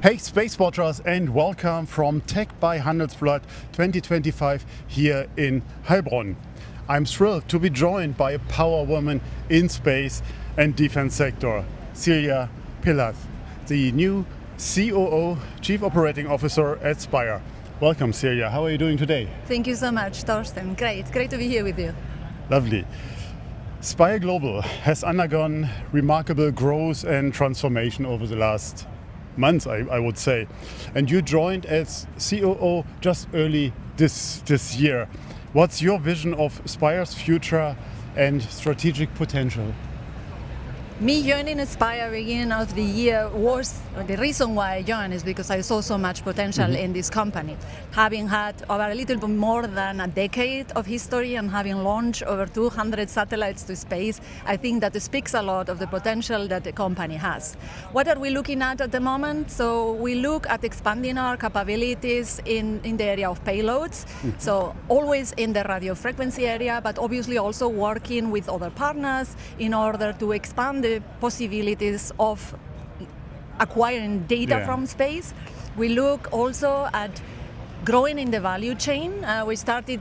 Hey Space Watchers, and welcome from Tech by Handelsblatt 2025 here in Heilbronn. I'm thrilled to be joined by a power woman in space and defense sector, Celia Pelaz, the new COO, Chief Operating Officer at Spire. Welcome, Celia. How are you doing today? Thank you so much, Thorsten. Great to be here with you. Lovely. Spire Global has undergone remarkable growth and transformation over the last months, I would say. And you joined as COO just early this year. What's your vision of Spire's future and strategic potential? Me joining Spire beginning of the year was the reason why I joined is because I saw so much potential in this company. Having had over a little bit more than a decade of history and having launched over 200 satellites to space, I think that speaks a lot of the potential that the company has. What are we looking at the moment? So we look at expanding our capabilities in the area of payloads. So always in the radio frequency area, but obviously also working with other partners in order to expand the possibilities of acquiring data from space. We look also at growing in the value chain. We started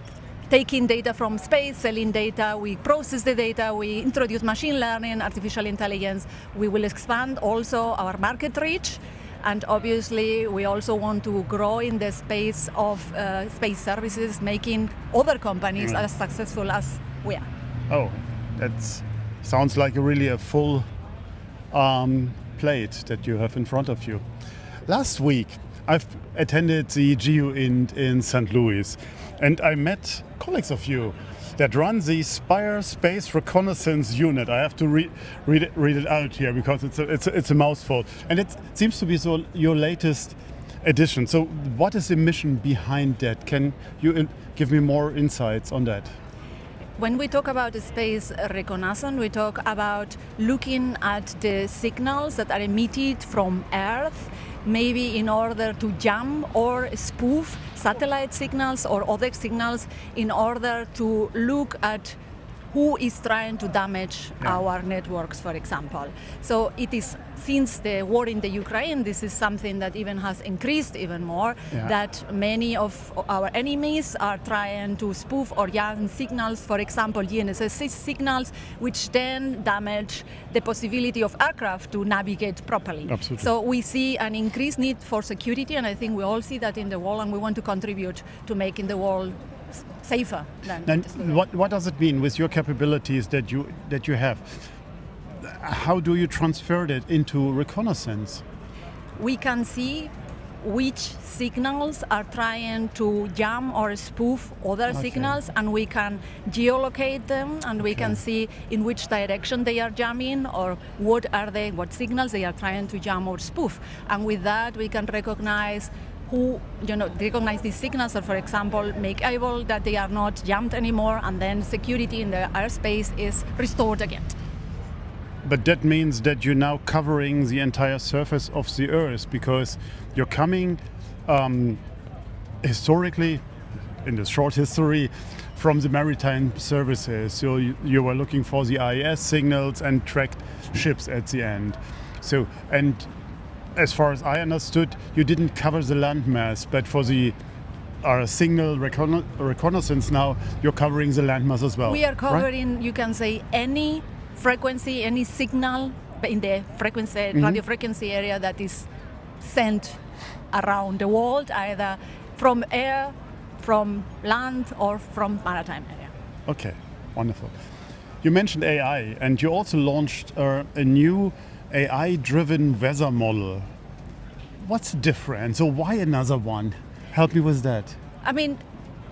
taking data from space, selling data, we process the data, we introduce machine learning, artificial intelligence. We will expand also our market reach. And obviously, we also want to grow in the space of space services, making other companies as successful as we are. Oh, that's sounds like really a full plate that you have in front of you. Last week, I've attended the GU in St. Louis, and I met colleagues of you that run the Spire Space Reconnaissance Unit. I have to read it out here because it's a mouthful, and it seems to be your latest addition. So, what is the mission behind that? Can you give me more insights on that? When we talk about space reconnaissance, we talk about looking at the signals that are emitted from Earth, maybe in order to jam or spoof satellite signals or other signals in order to look at who is trying to damage our networks, for example. So it is, since the war in the Ukraine, this is something that even has increased even more, that many of our enemies are trying to spoof or jam signals, for example, GNSS signals, which then damage the possibility of aircraft to navigate properly. Absolutely. So we see an increased need for security, and I think we all see that in the world, and we want to contribute to making the world safer than. And what does it mean with your capabilities that you have? How do you transfer that into reconnaissance? We can see which signals are trying to jam or spoof other signals, and we can geolocate them, and we can see in which direction they are jamming or what signals they are trying to jam or spoof. And with that, we can recognize recognize these signals, or for example, make able that they are not jammed anymore, and then security in the airspace is restored again. But that means that you're now covering the entire surface of the Earth, because you're coming historically, in the short history, from the maritime services. So you were looking for the IES signals and tracked ships at the end. So, and as far as I understood, you didn't cover the landmass, but for the signal reconnaissance now, you're covering the landmass as well. We are covering, right? You can say, any frequency, any signal in the frequency, radio frequency area that is sent around the world, either from air, from land, or from maritime area. Okay, wonderful. You mentioned AI, and you also launched a new AI-driven weather model. What's different? So why another one? Help me with that. I mean,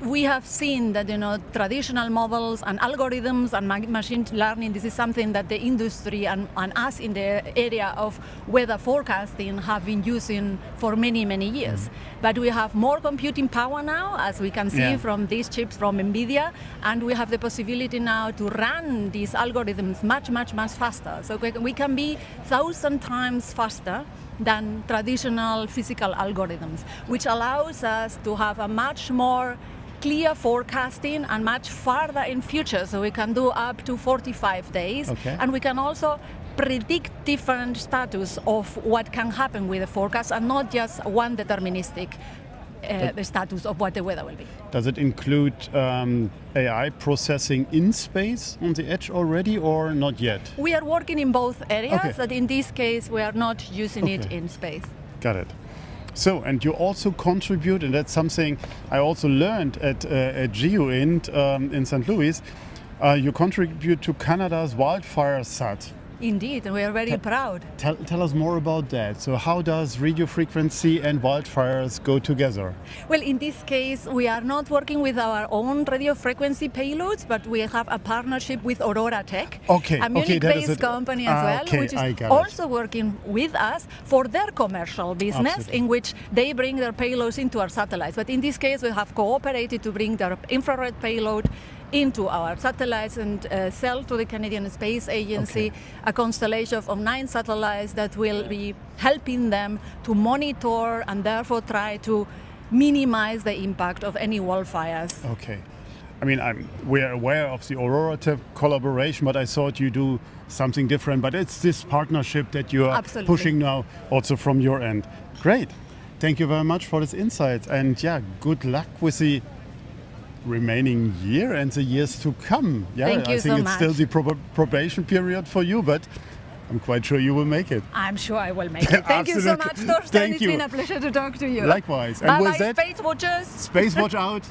we have seen that traditional models and algorithms and machine learning, this is something that the industry and us in the area of weather forecasting have been using for many, many years. But we have more computing power now, as we can see from these chips from NVIDIA, and we have the possibility now to run these algorithms much, much, much faster. So we can be 1,000 times faster than traditional physical algorithms, which allows us to have a much more clear forecasting and much farther in future. So we can do up to 45 days. Okay. And we can also predict different status of what can happen with the forecast and not just one deterministic the status of what the weather will be. Does it include AI processing in space on the edge already or not yet? We are working in both areas, Okay. but in this case we are not using it Okay. in space. Got it. So, and you also contribute, and that's something I also learned at GeoInt in St. Louis, you contribute to Canada's wildfire sat. Indeed, and we are very proud. Tell us more about that. So how does radio frequency and wildfires go together? Well, in this case, we are not working with our own radio frequency payloads, but we have a partnership with Aurora Tech, Okay, a okay, that is Munich-based it. company as well, Okay, which I is got it. also working with us for their commercial business, Absolutely. in which they bring their payloads into our satellites. But in this case, we have cooperated to bring their infrared payload into our satellites and sell to the Canadian Space Agency a constellation of 9 satellites that will be helping them to monitor and therefore try to minimize the impact of any wildfires. Okay. I mean, we're aware of the Aurora Tech collaboration, but I thought you do something different. But it's this partnership that you are Absolutely. pushing now also from your end. Great. Thank you very much for this insight. And yeah, good luck with the remaining year and the years to come. Yeah, Thank you I think so it's much. still the probation period for you, but I'm quite sure you will make it. I'm sure I will make it. Thank you so much, Absolutely. Thorsten. Thank It's you. been a pleasure to talk to you. Likewise. And Bye-bye, with that, Space Watchers. Space Watch out.